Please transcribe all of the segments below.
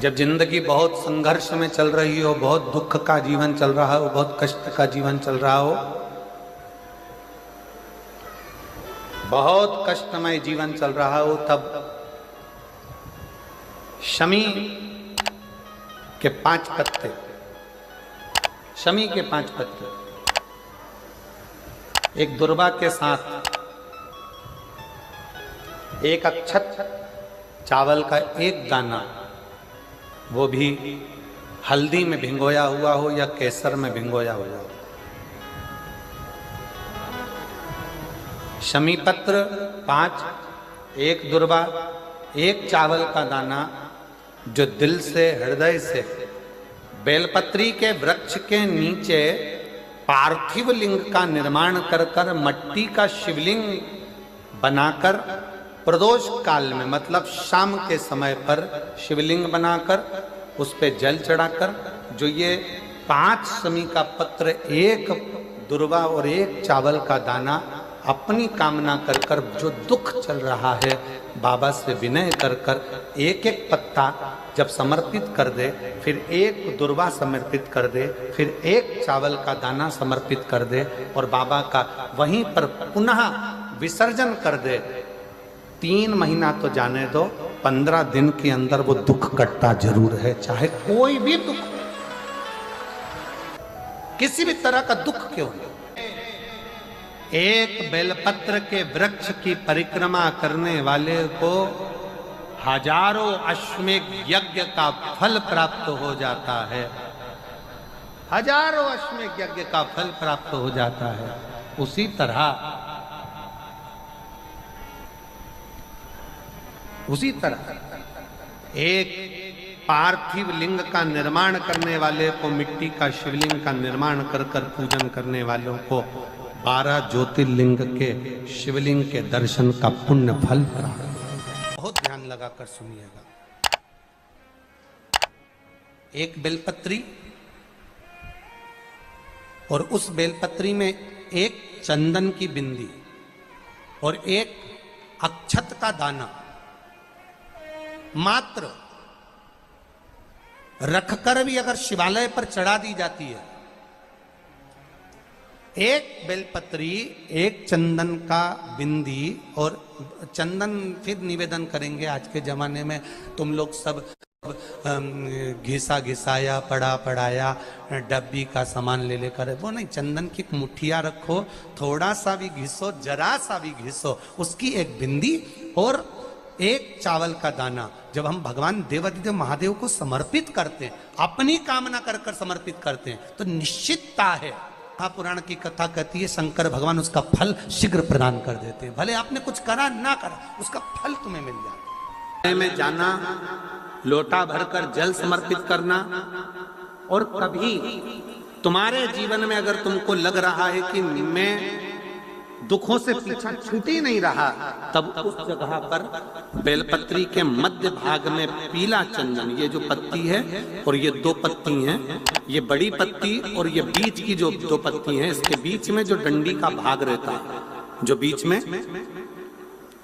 जब जिंदगी बहुत संघर्ष में चल रही हो, बहुत दुख का जीवन चल रहा हो, बहुत कष्ट का जीवन चल रहा हो, बहुत कष्टमय जीवन चल रहा हो, तब शमी के 5 पत्ते, शमी के 5 पत्ते एक दुर्वा के साथ एक अक्षत चावल का एक दाना, वो भी हल्दी में भिंगोया हुआ हो या केसर में भिंगोया हुआ हो। शमी पत्र 5, एक दुर्वा, एक चावल का दाना, जो दिल से हृदय से बेलपत्री के वृक्ष के नीचे पार्थिव लिंग का निर्माण कर कर मट्टी का शिवलिंग बनाकर प्रदोष काल में, मतलब शाम के समय पर शिवलिंग बनाकर उस पे जल चढ़ाकर, जो ये 5 शमी का पत्र, एक दुर्वा और एक चावल का दाना, अपनी कामना कर कर जो दुख चल रहा है बाबा से विनय कर कर एक एक पत्ता जब समर्पित कर दे, फिर एक दुर्वा समर्पित कर दे, फिर एक चावल का दाना समर्पित कर दे और बाबा का वहीं पर पुनः विसर्जन कर दे, 3 महीना तो जाने दो, 15 दिन के अंदर वो दुख कटता जरूर है, चाहे कोई भी दुख, किसी भी तरह का दुख क्यों नहीं। एक बेलपत्र के वृक्ष की परिक्रमा करने वाले को हजारों अश्वमेघ यज्ञ का फल प्राप्त हो जाता है, हजारों अश्वमेघ यज्ञ का फल प्राप्त हो जाता है। उसी तरह एक पार्थिव लिंग का निर्माण करने वाले को, मिट्टी का शिवलिंग का निर्माण कर कर पूजन करने वालों को 12 ज्योतिर्लिंग के शिवलिंग के दर्शन का पुण्य फल प्राप्त। बहुत ध्यान लगाकर सुनिएगा। एक बेलपत्री और उस बेलपत्री में एक चंदन की बिंदी और एक अक्षत का दाना मात्र रखकर भी अगर शिवालय पर चढ़ा दी जाती है, एक बेलपत्री, एक चंदन का बिंदी, और चंदन फिर निवेदन करेंगे। आज के जमाने में तुम लोग सब घिसा घिसाया, पड़ा पड़ाया, डब्बी का सामान ले लेकर, वो नहीं, चंदन की मुठिया रखो, थोड़ा सा भी घिसो, जरा सा भी घिसो, उसकी एक बिंदी और एक चावल का दाना जब हम भगवान देवादिदेव महादेव को समर्पित करते हैं, अपनी कामना कर कर समर्पित करते हैं, तो निश्चितता है, महापुराण की कथा कहती है, शंकर भगवान उसका फल शीघ्र प्रदान कर देते हैं। भले आपने कुछ करा ना करा, उसका फल तुम्हें मिल जाता। में जाना, लोटा भरकर जल समर्पित करना, और कभी तुम्हारे जीवन में अगर तुमको लग रहा है कि मैं दुखों से पीछा छूट ही नहीं रहा, तब उस जगह पर बेलपत्री के मध्य भाग में पीला चंदन, ये जो पत्ती है और ये 2 पत्ती हैं, ये बड़ी पत्ती और ये बीच की जो 2 पत्ती हैं, इसके बीच में जो डंडी का भाग रहता है, जो बीच में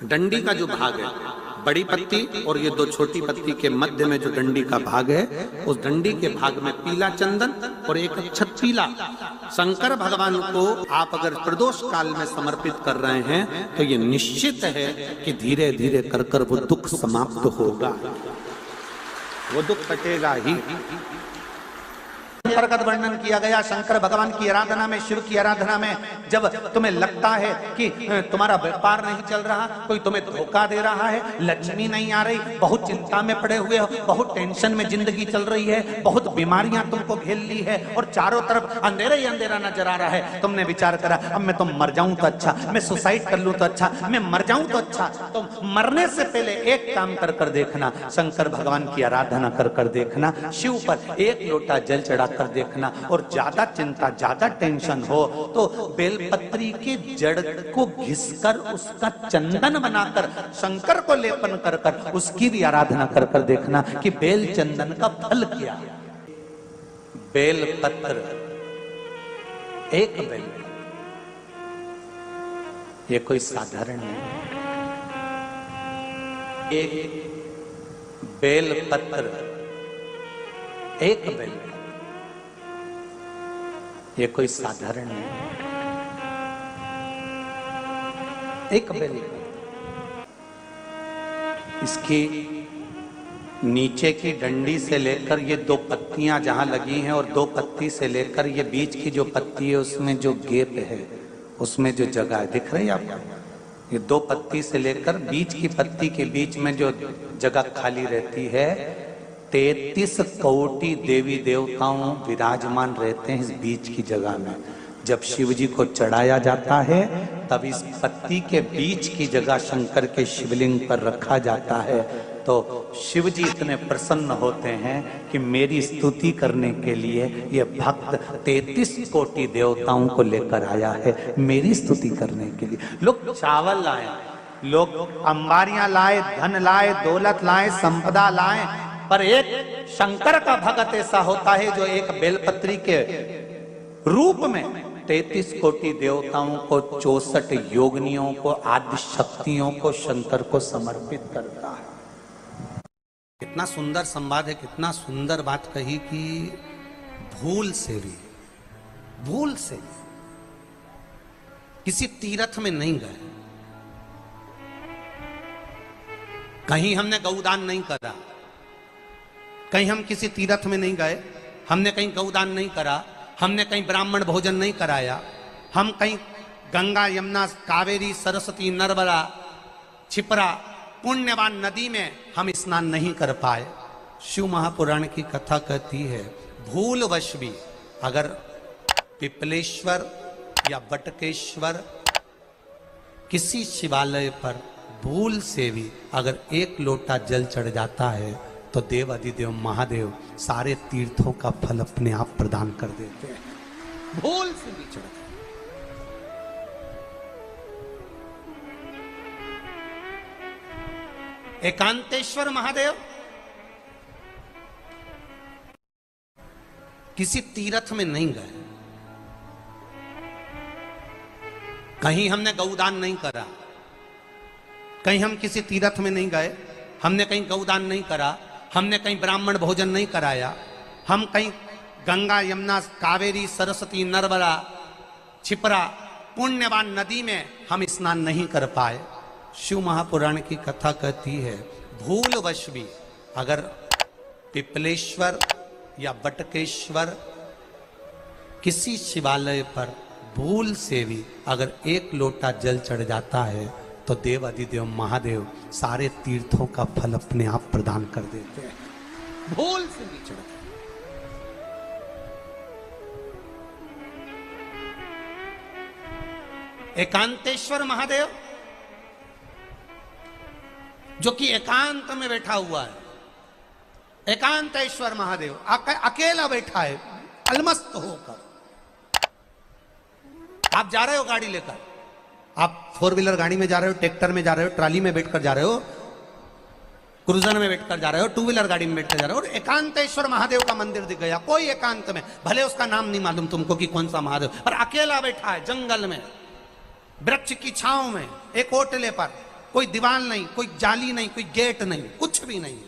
डंडी का जो भाग है, बड़ी पत्ती और ये 2 छोटी पत्ती के मध्य में जो डंडी का भाग है, उस डंडी के भाग में पीला चंदन और एक अक्षत पीला, शंकर भगवान को आप अगर प्रदोष काल में समर्पित कर रहे हैं, तो ये निश्चित है कि धीरे धीरे कर कर वो दुख समाप्त होगा, वो दुख कटेगा ही। प्रकट वर्णन किया गया शंकर भगवान की आराधना में, शिव की आराधना में, जब तुम्हें लगता है कि तुम्हारा व्यापार नहीं चल रहा, कोई तुम्हें धोखा दे रहा है, लक्ष्मी नहीं आ रही, बहुत चिंता में पड़े हुए हो, बहुत टेंशन में जिंदगी चल रही है, बहुत बीमारियां तुमको घेर ली है और चारों तरफ अंधेरा ही अंधेरा नजर आ रहा है, तुमने विचार करा अब मैं तो मर जाऊं तो अच्छा, मैं सुसाइड कर लूं तो अच्छा, मैं मर जाऊं तो अच्छा, तो मरने से पहले एक काम कर कर देखना, शंकर भगवान की आराधना कर कर देखना, शिव पर एक लोटा जल चढ़ा कर देखना, और ज्यादा चिंता, ज्यादा टेंशन हो तो बेलपत्री के जड़ को घिसकर उसका चंदन बनाकर शंकर को लेपन कर कर उसकी भी आराधना कर कर देखना कि बेल चंदन का फल क्या है। बेलपत्र, एक बेल, ये कोई साधारण नहीं, एक बेलपत्र एक बेल, ये कोई साधारण नहीं, एक बेल। इसकी नीचे की डंडी से लेकर ये दो पत्तियां जहां लगी हैं और दो पत्ती से लेकर ये बीच की जो पत्ती है उसमें जो गैप है, उसमें जो जगह है, दिख रही है आपको? ये दो पत्ती से लेकर बीच की पत्ती के बीच में जो जगह खाली रहती है, 33 कोटि देवी देवताओं विराजमान रहते हैं इस बीच की जगह में। जब शिव जी को चढ़ाया जाता है तब इस पत्ती के बीच की जगह शंकर के शिवलिंग पर रखा जाता है, तो शिव जी इतने प्रसन्न होते हैं कि मेरी स्तुति करने के लिए ये भक्त 33 कोटि देवताओं को लेकर आया है, मेरी स्तुति करने के लिए। लोग चावल लाए, लोग अंबारियां लाए, धन लाए, दौलत लाए, संपदा लाए, पर एक शंकर का भक्त ऐसा होता है जो एक बेलपत्री के रूप में 33 कोटि देवताओं को, 64 योगिनियों को, आदि शक्तियों को शंकर को समर्पित करता है। कितना सुंदर संवाद है, कितना सुंदर बात कही कि भूल से भी किसी तीर्थ में नहीं गए, कहीं हमने गौदान नहीं करा, कहीं हम किसी तीर्थ में नहीं गए, हमने कहीं गौदान नहीं करा, हमने कहीं ब्राह्मण भोजन नहीं कराया, हम कहीं गंगा यमुना कावेरी सरस्वती नर्मदा छिपरा पुण्यवान नदी में हम स्नान नहीं कर पाए। शिव महापुराण की कथा कहती है भूलवश भी अगर पिपलेश्वर या बटकेश्वर किसी शिवालय पर भूल से भी अगर एक लोटा जल चढ़ जाता है तो देव अधिदेव महादेव सारे तीर्थों का फल अपने आप प्रदान कर देते हैं। भूल से भी चढ़, एकांतेश्वर महादेव किसी तीर्थ में नहीं गए, कहीं हमने गौदान नहीं करा, कहीं हम किसी तीर्थ में नहीं गए, हमने कहीं गौदान नहीं करा, हमने कहीं ब्राह्मण भोजन नहीं कराया, हम कहीं गंगा यमुना कावेरी सरस्वती नर्मदा छिपरा पुण्यवान नदी में हम स्नान नहीं कर पाए। शिव महापुराण की कथा कहती है भूलवश भी अगर पिपलेश्वर या बटकेश्वर किसी शिवालय पर भूल से भी अगर एक लोटा जल चढ़ जाता है तो देव अधिदेव महादेव सारे तीर्थों का फल अपने आप प्रदान कर देते हैं। भूल से भी चढ़, एकांतेश्वर महादेव जो कि एकांत में बैठा हुआ है, एकांतेश्वर महादेव अकेला बैठा है अलमस्त होकर। आप जा रहे हो गाड़ी लेकर, आप 4 व्हीलर गाड़ी में जा रहे हो, ट्रैक्टर में जा रहे हो, ट्राली में बैठकर जा रहे हो, क्रूजर में बैठकर जा रहे हो, 2 व्हीलर गाड़ी में बैठकर जा रहे हो और एकांतेश्वर महादेव का मंदिर दिख गया, कोई एकांत में, भले उसका नाम नहीं मालूम तुमको कि कौन सा महादेव, पर अकेला बैठा है जंगल में, वृक्ष की छांव में, एक ओटले पर, कोई दीवार नहीं, कोई जाली नहीं, कोई गेट नहीं, कुछ भी नहीं।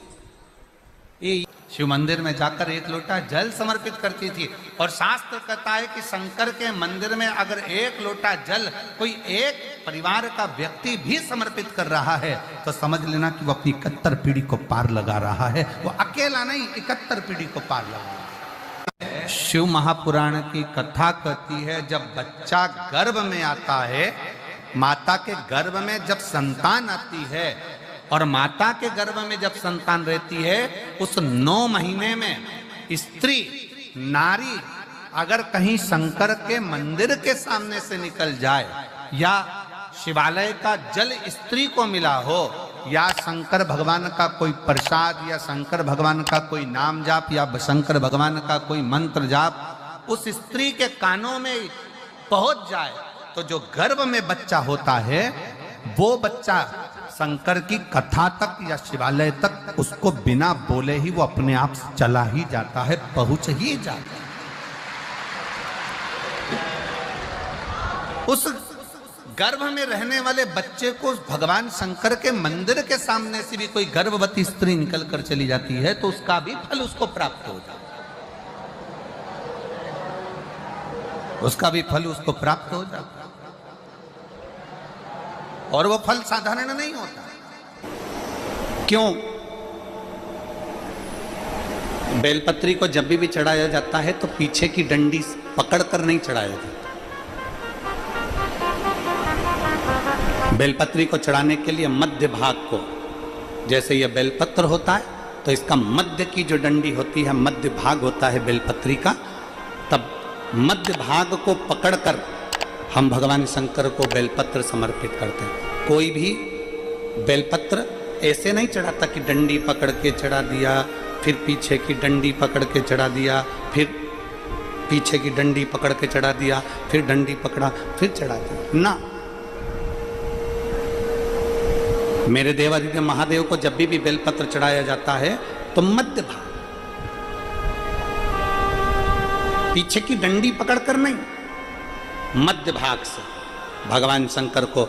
ये शिव मंदिर में जाकर एक लोटा जल समर्पित करती थी और शास्त्र कहता है कि शंकर के मंदिर में अगर एक लोटा जल कोई एक परिवार का व्यक्ति भी समर्पित कर रहा है तो समझ लेना कि वो अपनी 71 पीढ़ी को पार लगा रहा है। वो अकेला नहीं, 71 पीढ़ी को पार लगा रहा है। शिव महापुराण की कथा कहती है जब बच्चा गर्भ में आता है, माता के गर्भ में जब संतान आती है और माता के गर्भ में जब संतान रहती है, उस 9 महीने में स्त्री नारी अगर कहीं शंकर के मंदिर के सामने से निकल जाए या शिवालय का जल स्त्री को मिला हो या शंकर भगवान का कोई प्रसाद या शंकर भगवान का कोई नाम जाप या शंकर भगवान का कोई मंत्र जाप उस स्त्री के कानों में पहुंच जाए तो जो गर्भ में बच्चा होता है वो बच्चा शंकर की कथा तक या शिवालय तक उसको बिना बोले ही वो अपने आप चला ही जाता है, पहुंच ही जाता है। उस गर्भ में रहने वाले बच्चे को भगवान शंकर के मंदिर के सामने से भी कोई गर्भवती स्त्री निकल कर चली जाती है तो उसका भी फल उसको प्राप्त हो जाता है। उसका भी फल उसको प्राप्त हो जाता, और वो फल साधारण नहीं होता। क्यों? बेलपत्री को जब भी चढ़ाया जाता है तो पीछे की डंडी पकड़कर नहीं चढ़ाया जाता। बेलपत्री को चढ़ाने के लिए मध्य भाग को, जैसे यह बेलपत्र होता है तो इसका मध्य की जो डंडी होती है, मध्य भाग होता है बेलपत्री का, तब मध्य भाग को पकड़कर हम भगवान शंकर को बेलपत्र समर्पित करते हैं। कोई भी बेलपत्र ऐसे नहीं चढ़ाता कि डंडी पकड़ के चढ़ा दिया, फिर पीछे की डंडी पकड़ के चढ़ा दिया, फिर पीछे की डंडी पकड़ के चढ़ा दिया, फिर डंडी पकड़ा, फिर चढ़ा दिया ना। मेरे देवाधिदेव महादेव को जब भी बेलपत्र चढ़ाया जाता है तो मध्य भाग, पीछे की डंडी पकड़कर नहीं, मध्य भाग से भगवान शंकर को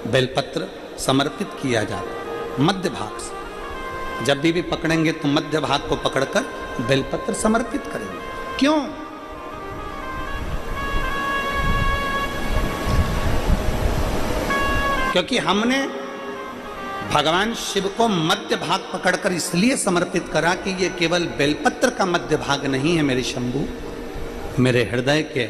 बेलपत्र समर्पित किया जाता है। मध्य भाग से जब भी पकड़ेंगे तो मध्य भाग को पकड़कर बेलपत्र समर्पित करेंगे। क्यों? क्योंकि हमने भगवान शिव को मध्य भाग पकड़कर इसलिए समर्पित करा कि ये केवल बेलपत्र का मध्य भाग नहीं है मेरे शंभू, मेरे हृदय के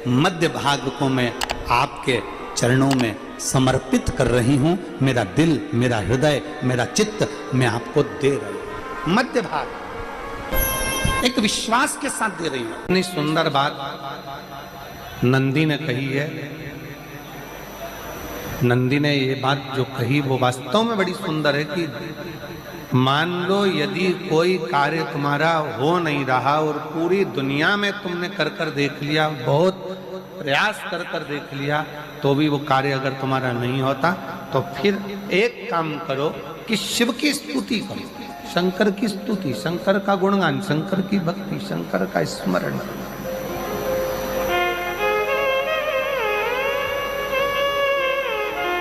मध्य भाग को मैं आपके चरणों में समर्पित कर रही हूं। मेरा दिल, मेरा हृदय, मेरा चित्त मैं आपको दे रही हूं। मध्य भाग एक विश्वास के साथ दे रही हूं। इतनी सुंदर बात नंदी ने कही है। नंदी ने ये बात जो कही वो वास्तव में बड़ी सुंदर है कि मान लो यदि कोई कार्य तुम्हारा हो नहीं रहा और पूरी दुनिया में तुमने कर कर देख लिया, बहुत प्रयास कर कर देख लिया, तो भी वो कार्य अगर तुम्हारा नहीं होता, तो फिर एक काम करो कि शिव की स्तुति करो, शंकर की स्तुति, शंकर का गुणगान, शंकर की भक्ति, शंकर का स्मरण।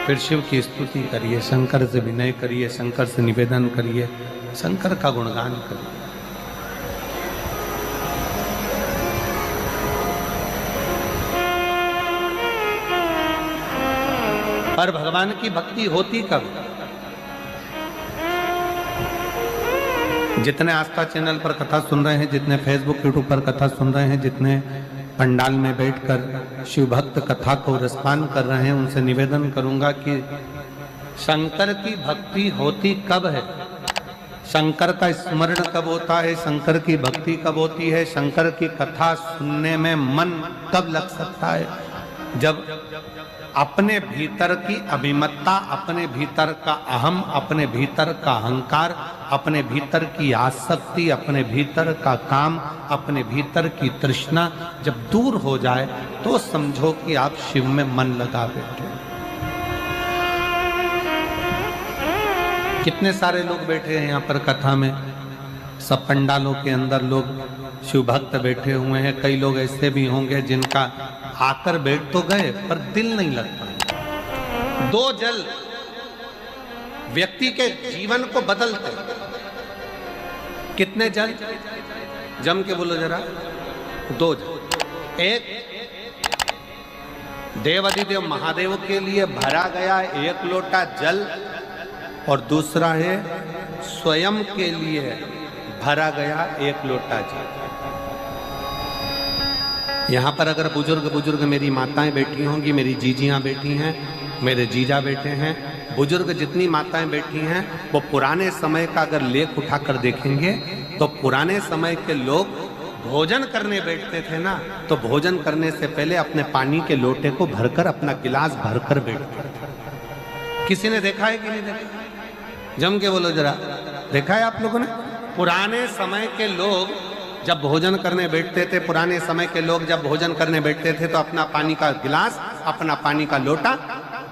फिर शिव की स्तुति करिए, शंकर से विनय करिए, शंकर से निवेदन करिए, शंकर का गुणगान करिए। पर भगवान की भक्ति होती कब? जितने आस्था चैनल पर कथा सुन रहे हैं, जितने फेसबुक यूट्यूब पर कथा सुन रहे हैं, जितने पंडाल में बैठकर शिव भक्त कथा को रसपान कर रहे हैं, उनसे निवेदन करूंगा कि शंकर की भक्ति होती कब है, शंकर का स्मरण कब होता है, शंकर की भक्ति कब होती है, शंकर की कथा सुनने में मन कब लग सकता है? जब अपने भीतर की अभिमत्ता, अपने भीतर का अहम, अपने भीतर का अहंकार, अपने भीतर की आसक्ति, अपने भीतर का काम, अपने भीतर की तृष्णा जब दूर हो जाए तो समझो कि आप शिव में मन लगा बैठे। कितने सारे लोग बैठे हैं यहाँ पर कथा में, सब पंडालों के अंदर लोग शिव भक्त बैठे हुए हैं। कई लोग ऐसे भी होंगे जिनका आकर बैठ तो गए पर दिल नहीं लगता। दो जल व्यक्ति के जीवन को बदलते। कितने जल? जम के बोलो जरा। दो जल। एक देवाधिदेव महादेव के लिए भरा गया एक लोटा जल, और दूसरा है स्वयं के लिए भरा गया एक लोटा जल। यहाँ पर अगर बुजुर्ग मेरी माताएं बैठी होंगी, मेरी जीजियां बैठी हैं, मेरे जीजा बैठे हैं, बुजुर्ग जितनी माताएं बैठी हैं, वो पुराने समय का अगर लेख उठाकर देखेंगे तो पुराने समय के लोग भोजन करने बैठते थे ना, तो भोजन करने से पहले अपने पानी के लोटे को भरकर, अपना गिलास भरकर बैठते थे। किसी ने देखा है कि नहीं देखा? जम के बोलो जरा। देखा है आप लोगों ने? पुराने समय के लोग जब भोजन करने बैठते थे, पुराने समय के लोग जब भोजन करने बैठते थे तो अपना पानी का गिलास, अपना पानी का लोटा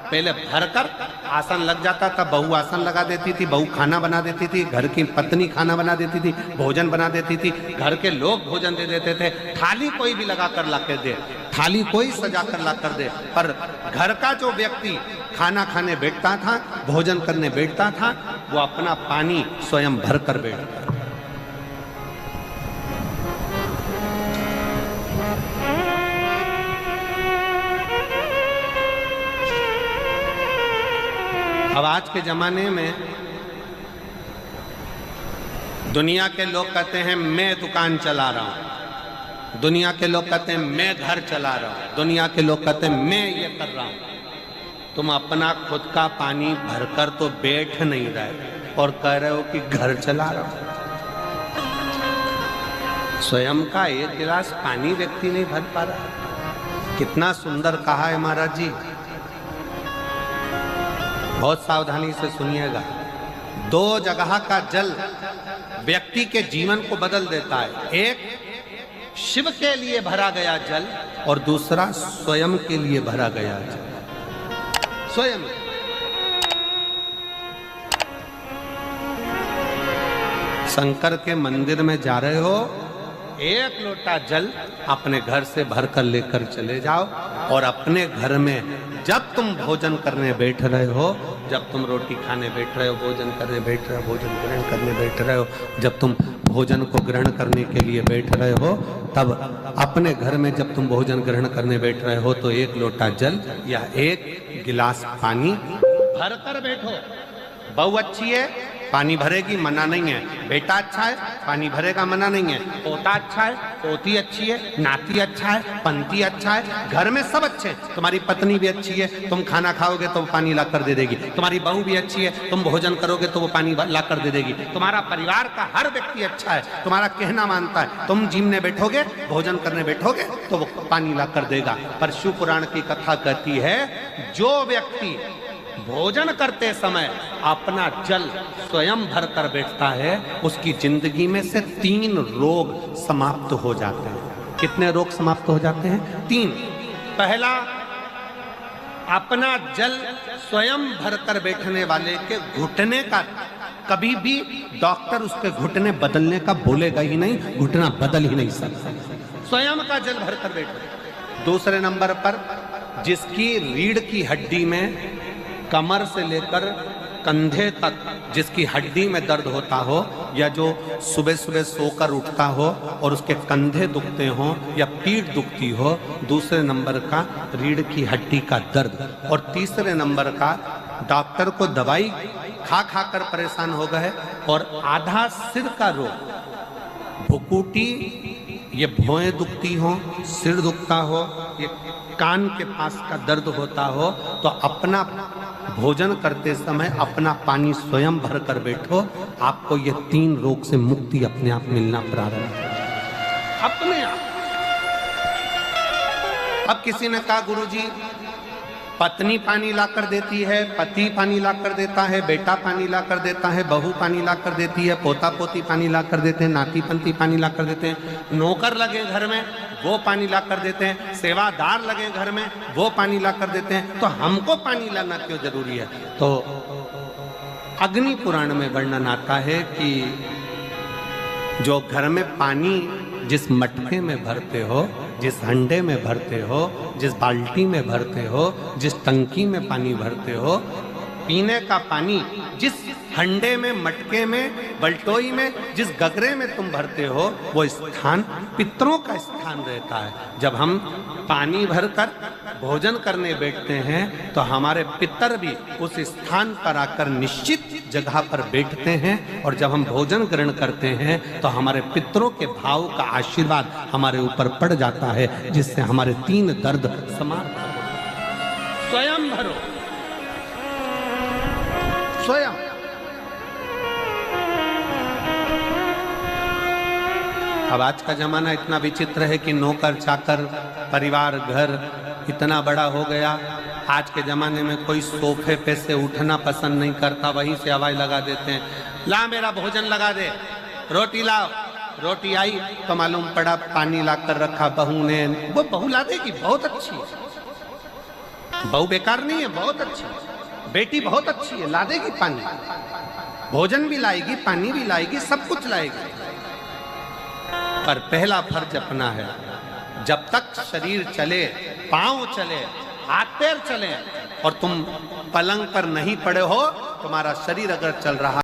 पहले भरकर आसन लग जाता था। बहू आसन लगा देती थी, बहू खाना बना देती थी, घर की पत्नी खाना बना देती थी, भोजन बना देती थी, घर के लोग भोजन दे देते थे। थाली कोई भी लगा कर ला कर दे, थाली कोई सजा कर ला कर दे, पर घर का जो व्यक्ति खाना खाने बैठता था, भोजन करने बैठता था, वो अपना पानी स्वयं भर कर बैठता था। आज के जमाने में दुनिया के लोग कहते हैं मैं दुकान चला रहा हूं, दुनिया के लोग कहते हैं मैं घर चला रहा हूं, दुनिया के लोग कहते हैं मैं ये कर रहा हूं। तुम अपना खुद का पानी भरकर तो बैठ नहीं रहे और कह रहे हो कि घर चला रहा हूं। स्वयं का एक गिलास पानी व्यक्ति नहीं भर पा रहा। कितना सुंदर कहा है महाराज जी। बहुत सावधानी से सुनिएगा। दो जगह का जल व्यक्ति के जीवन को बदल देता है। एक शिव के लिए भरा गया जल और दूसरा स्वयं के लिए भरा गया जल। स्वयं शंकर के मंदिर में जा रहे हो, एक लोटा जल अपने घर से भरकर लेकर चले जाओ और अपने घर में जब तुम भोजन करने बैठ रहे हो, जब तुम रोटी खाने बैठ रहे हो, भोजन करने बैठ रहे हो, भोजन ग्रहण करने बैठ रहे हो, जब तुम भोजन को ग्रहण करने के लिए बैठ रहे हो, तब अपने घर में जब तुम भोजन ग्रहण करने बैठ रहे हो तो एक लोटा जल या एक गिलास पानी भरकर बैठो। बहू अच्छी है, पानी भरेगी, मना नहीं है। बेटा अच्छा है, पानी भरेगा, मना नहीं है। पोता अच्छा है, पोती अच्छी है, नाती अच्छा है, पंती अच्छा है, घर में सब अच्छे हैं। तुम्हारी पत्नी भी अच्छी है, तुम खाना खाओगे तो वो पानी ला कर दे देगी। तुम्हारी बहू भी अच्छी है, तुम भोजन करोगे तो वो पानी ला कर दे देगी। तुम्हारा परिवार का हर व्यक्ति अच्छा है, तुम्हारा कहना मानता है। तुम जिमने बैठोगे, भोजन करने बैठोगे तो वो पानी ला कर देगा। पर शिव पुराण की कथा कहती है, जो व्यक्ति भोजन करते समय अपना जल स्वयं भरकर बैठता है, उसकी जिंदगी में से 3 रोग समाप्त हो जाते हैं। कितने रोग समाप्त हो जाते हैं? 3। पहला, अपना जल स्वयं भरकर बैठने वाले के घुटने का कभी भी डॉक्टर उसके घुटने बदलने का बोलेगा ही नहीं, घुटना बदल ही नहीं सकता। स्वयं का जल भरकर बैठे। दूसरे नंबर पर, जिसकी रीढ़ की हड्डी में कमर से लेकर कंधे तक जिसकी हड्डी में दर्द होता हो, या जो सुबह सुबह सोकर उठता हो और उसके कंधे दुखते हो या पीठ दुखती हो। दूसरे नंबर का रीढ़ की हड्डी का दर्द। और तीसरे नंबर का, डॉक्टर को दवाई खा खा कर परेशान हो गए और आधा सिर का रोग, भुकुटी, ये भौएं दुखती हो, सिर दुखता हो, ये कान के पास का दर्द होता हो, तो अपना भोजन करते समय अपना पानी स्वयं भर कर बैठो। आपको ये 3 रोग से मुक्ति अपने आप मिलना प्रारंभ होगा, अपने आप। अब किसी ने कहा, गुरुजी पत्नी पानी ला कर देती है, पति पानी ला कर देता है, बेटा पानी ला कर देता है, बहू पानी ला कर देती है, पोता पोती पानी ला कर देते हैं, नाती पंती पानी ला कर देते हैं, नौकर लगे घर में वो पानी ला कर देते हैं, सेवादार लगे घर में वो पानी ला कर देते हैं, तो हमको पानी लाना क्यों जरूरी है? तो अग्नि पुराण में वर्णन आता है कि जो घर में पानी जिस मटके में भरते हो, जिस हंडे में भरते हो, जिस बाल्टी में भरते हो, जिस टंकी में पानी भरते हो, पीने का पानी जिस हंडे में, मटके में, बल्टोई में, जिस गगरे में तुम भरते हो, वो स्थान पितरों का स्थान रहता है। जब हम पानी भरकर भोजन करने बैठते हैं तो हमारे पितर भी उस स्थान पर आकर निश्चित जगह पर बैठते हैं, और जब हम भोजन ग्रहण करते हैं तो हमारे पितरों के भाव का आशीर्वाद हमारे ऊपर पड़ जाता है, जिससे हमारे 3 दर्द समाप्त हो। स्वयं भरो, स्वयं। अब आज का जमाना इतना विचित्र है कि नौकर चाकर, परिवार, घर इतना बड़ा हो गया। आज के ज़माने में कोई सोफे पे से उठना पसंद नहीं करता, वहीं से आवाज़ लगा देते हैं, ला मेरा भोजन लगा दे, रोटी लाओ। रोटी आई तो मालूम पड़ा पानी ला कर रखा बहू ने। वो बहू ला देगी, बहुत अच्छी है, बहू बेकार नहीं है, बहुत अच्छी है, बेटी बहुत अच्छी है, ला देगी पानी, भोजन भी लाएगी, पानी भी लाएगी, सब कुछ लाएगी। पर पहला फर्ज अपना है, जब तक शरीर चले, पांव चले, हाथ पैर चले और तुम पलंग पर नहीं पड़े हो, तुम्हारा शरीर अगर चल रहा